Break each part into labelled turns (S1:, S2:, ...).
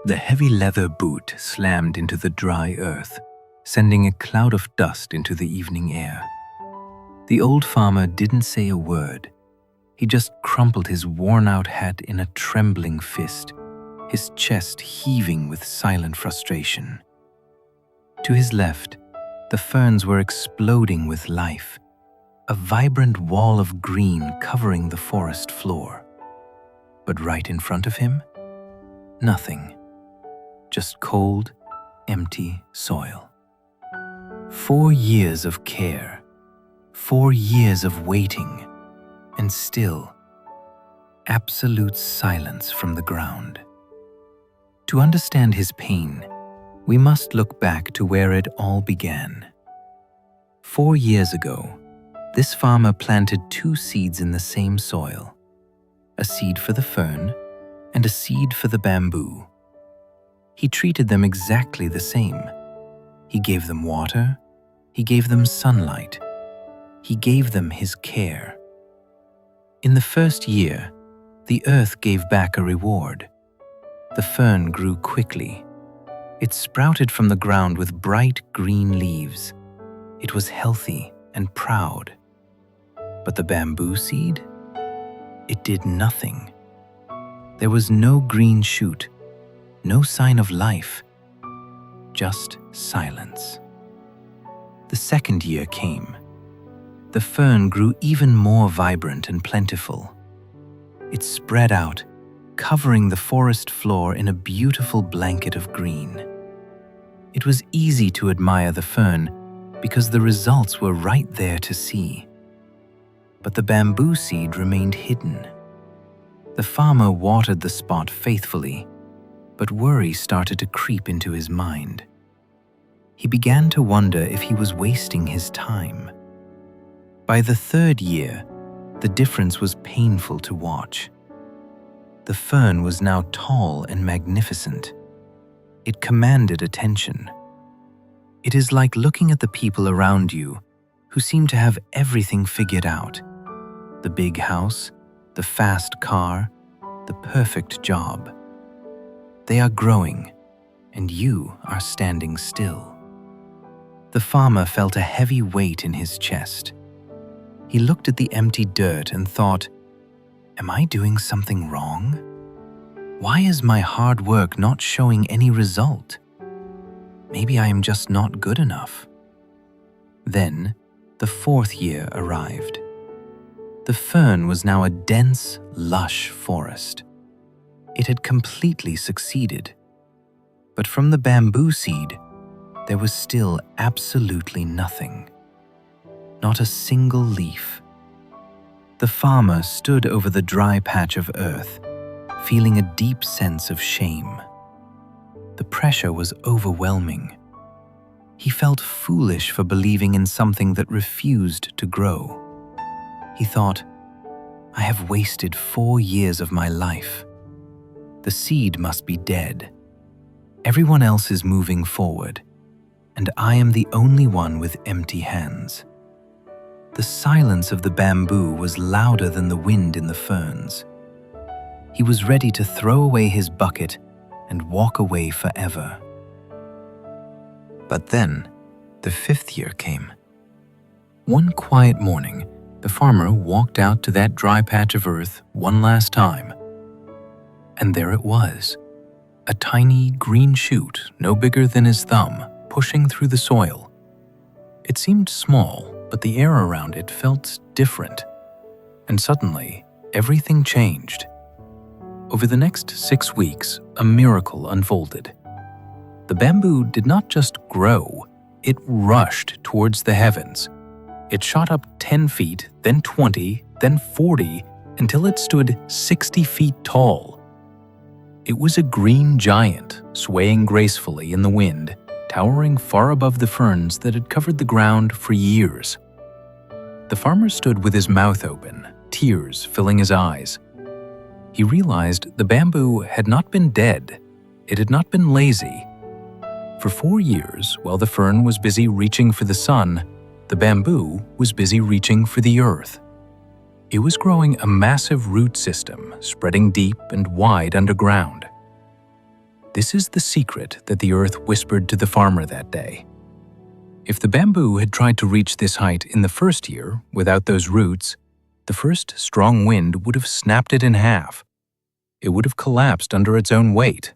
S1: The heavy leather boot slammed into the dry earth, sending a cloud of dust into the evening air. The old farmer didn't say a word. He just crumpled his worn-out hat in a trembling fist, his chest heaving with silent frustration. To his left, the ferns were exploding with life, a vibrant wall of green covering the forest floor. But right in front of him, nothing. Just cold, empty soil. 4 years of care, 4 years of waiting, and still, absolute silence from the ground. To understand his pain, we must look back to where it all began. 4 years ago, this farmer planted 2 seeds in the same soil, a seed for the fern and a seed for the bamboo. He treated them exactly the same. He gave them water, he gave them sunlight, he gave them his care. In the first year, the earth gave back a reward. The fern grew quickly. It sprouted from the ground with bright green leaves. It was healthy and proud. But the bamboo seed? It did nothing. There was no green shoot, no sign of life, just silence. The second year came. The fern grew even more vibrant and plentiful. It spread out, covering the forest floor in a beautiful blanket of green. It was easy to admire the fern because the results were right there to see. But the bamboo seed remained hidden. The farmer watered the spot faithfully, but worry started to creep into his mind. He began to wonder if he was wasting his time. By the 3rd year, the difference was painful to watch. The fern was now tall and magnificent. It commanded attention. It is like looking at the people around you who seem to have everything figured out. The big house, the fast car, the perfect job. They are growing, and you are standing still. The farmer felt a heavy weight in his chest. He looked at the empty dirt and thought, "Am I doing something wrong? Why is my hard work not showing any result? Maybe I am just not good enough." Then, the 4th year arrived. The fern was now a dense, lush forest. It had completely succeeded. But from the bamboo seed, there was still absolutely nothing. Not a single leaf. The farmer stood over the dry patch of earth, feeling a deep sense of shame. The pressure was overwhelming. He felt foolish for believing in something that refused to grow. He thought, "I have wasted 4 years of my life. The seed must be dead. Everyone else is moving forward, and I am the only one with empty hands." The silence of the bamboo was louder than the wind in the ferns. He was ready to throw away his bucket and walk away forever. But then, the 5th year came. One quiet morning, the farmer walked out to that dry patch of earth one last time. And there it was, a tiny green shoot no bigger than his thumb, pushing through the soil. It seemed small, but the air around it felt different. And suddenly, everything changed. Over the next 6 weeks, a miracle unfolded. The bamboo did not just grow, it rushed towards the heavens. It shot up 10 feet, then 20, then 40, until it stood 60 feet tall. It was a green giant, swaying gracefully in the wind, towering far above the ferns that had covered the ground for years. The farmer stood with his mouth open, tears filling his eyes. He realized the bamboo had not been dead. It had not been lazy. For 4 years, while the fern was busy reaching for the sun, the bamboo was busy reaching for the earth. It was growing a massive root system, spreading deep and wide underground. This is the secret that the earth whispered to the farmer that day. If the bamboo had tried to reach this height in the first year without those roots, the first strong wind would have snapped it in half. It would have collapsed under its own weight.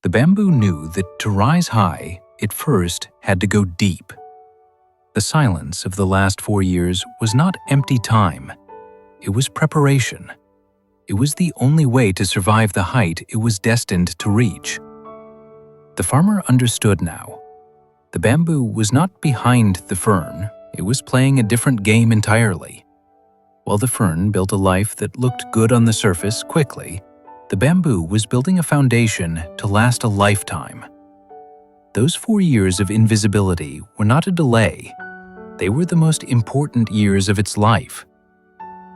S1: The bamboo knew that to rise high, it first had to go deep. The silence of the last 4 years was not empty time. It was preparation. It was the only way to survive the height it was destined to reach. The farmer understood now. The bamboo was not behind the fern, it was playing a different game entirely. While the fern built a life that looked good on the surface quickly, the bamboo was building a foundation to last a lifetime. Those 4 years of invisibility were not a delay. They were the most important years of its life.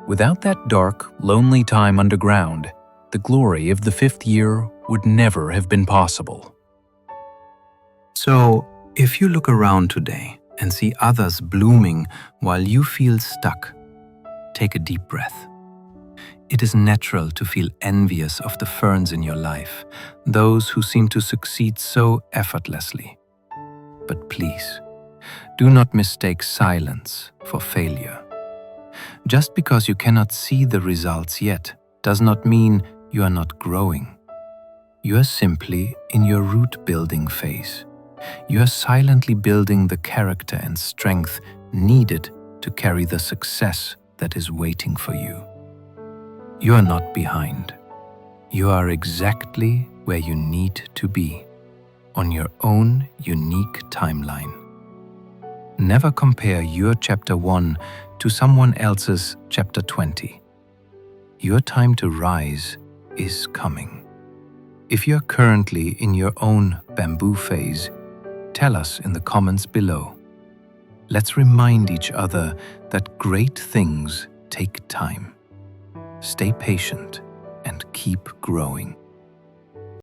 S1: Without that dark, lonely time underground, the glory of the 5th year would never have been possible. So, if you look around today and see others blooming while you feel stuck, take a deep breath. It is natural to feel envious of the ferns in your life, those who seem to succeed so effortlessly. But please, do not mistake silence for failure. Just because you cannot see the results yet does not mean you are not growing. You are simply in your root-building phase. You are silently building the character and strength needed to carry the success that is waiting for you. You are not behind. You are exactly where you need to be, on your own unique timeline. Never compare your chapter 1 to someone else's chapter 20. Your time to rise is coming. If you are currently in your own bamboo phase, tell us in the comments below. Let's remind each other that great things take time. Stay patient and keep growing.